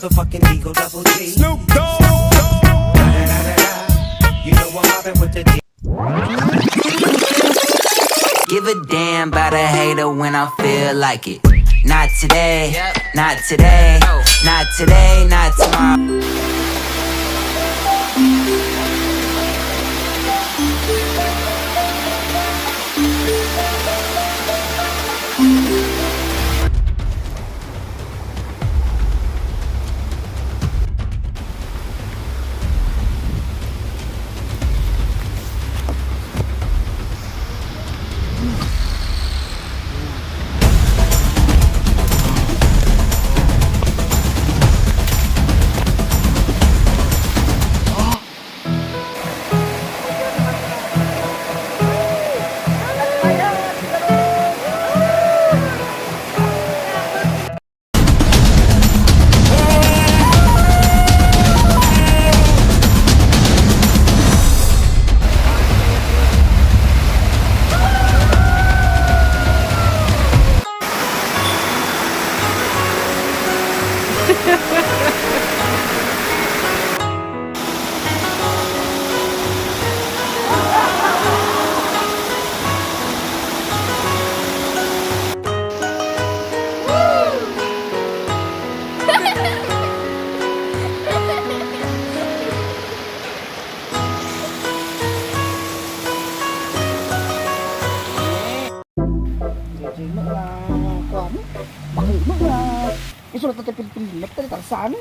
motherfucking Eagle Double G. Snoop Dogg. You know I'm mobbing with the D. Give a damn about a hater when I feel like it. Not today, not today, not today, not tomorrow. Isulat natin Pilipinas tadi tarsan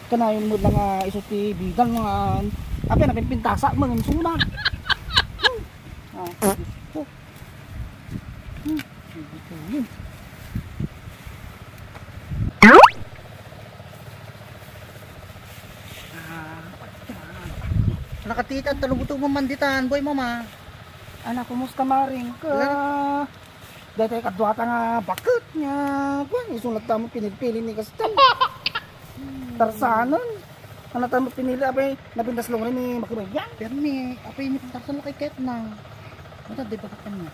kanayon mo lang iso ti bidang mga apa na pinpintasa mo ng sunan. Nakatita at talubutog mo manditan, boy mama. Anak kumusta maring ka? Dahil kadwata nga bakit niya. Kung isulat mo pinipili ni Kastam. Tarsanon. Ano tamo pinili abay napindas long rin ni Makibayan. Pero ni, apa ini tarsan kay Ket na. Mata di ba ka niya?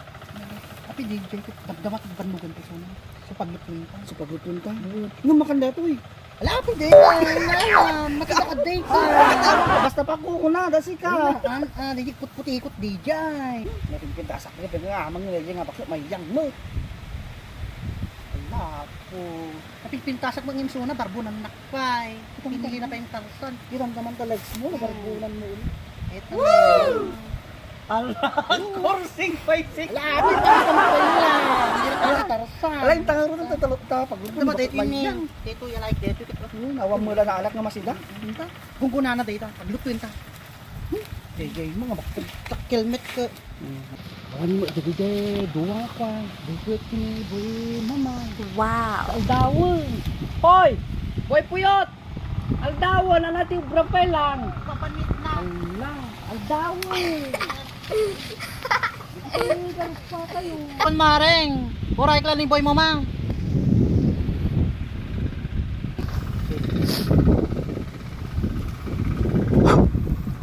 Api DJ dabdamat banmugan ko sa sa paglutuin ka. Sa paglutuin ka. Yung makanda to eh. Ala api day na makadakaday ka. Basta pa ko na dasi ka. Di puti-ikot DJ. Napindasak ka pero nga amang nilay nga bakit mayang mo. Ala po. Napipintasak mo ng imsuna barbo ng nakpay. Pinili na pa yung tarsan. Iramdaman talaga mo na barbunan mo. Ito. Allah, coursing 5-6. Ala api pa ka mapaya. Hindi na ka tarsan. Ala yung tangan rin tatalo ta paglutuin. Diba dito yun dito yan like dito kita. Awam mo lang na alak nga masida. Kung kuna na dito paglutuin ta. Jay mo nga bakit. Takilmet ka. Ano mo jadi dua pa. Dukot ni boy mama. Wow. Aldawon. Hoy! Boy puyot. Aldawon na natin brapay lang. Papanit na. Allah, aldawon. Pa kayo. Kon mareng. Buray ka lang ni boy mo mang.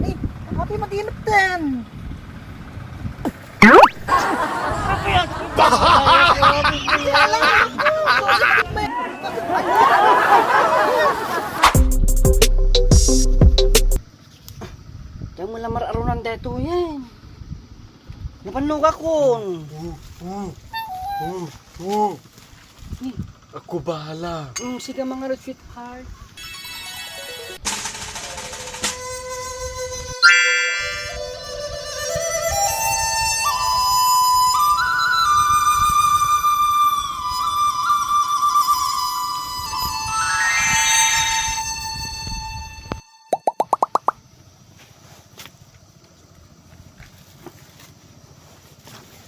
Ay, happy madinap din. Diyan mo lang mararunan dito yan. Napanlog akon. Ako bahala. Sige mga red sweetheart.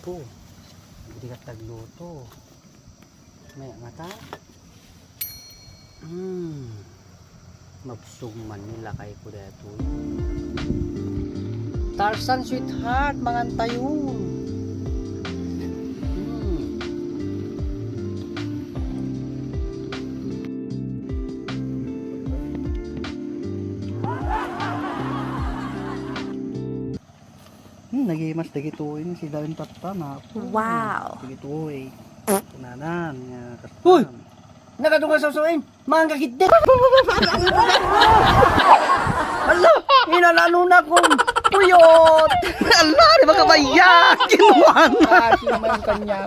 Po, hindi ka tagluto. May mata. Mabsug man nila kay ko dito. Tarsan sweetheart, mangantayon. Nagimas dagituin si Dawin Tata na. Wow. Dagituin. Kunanan nga kastam. Hoy! Nakadungan sa suin, mga kakitip. Ala, inalalo na kong puyot. Ala, di ba kabayak? Kinuha na. Sino man kanya.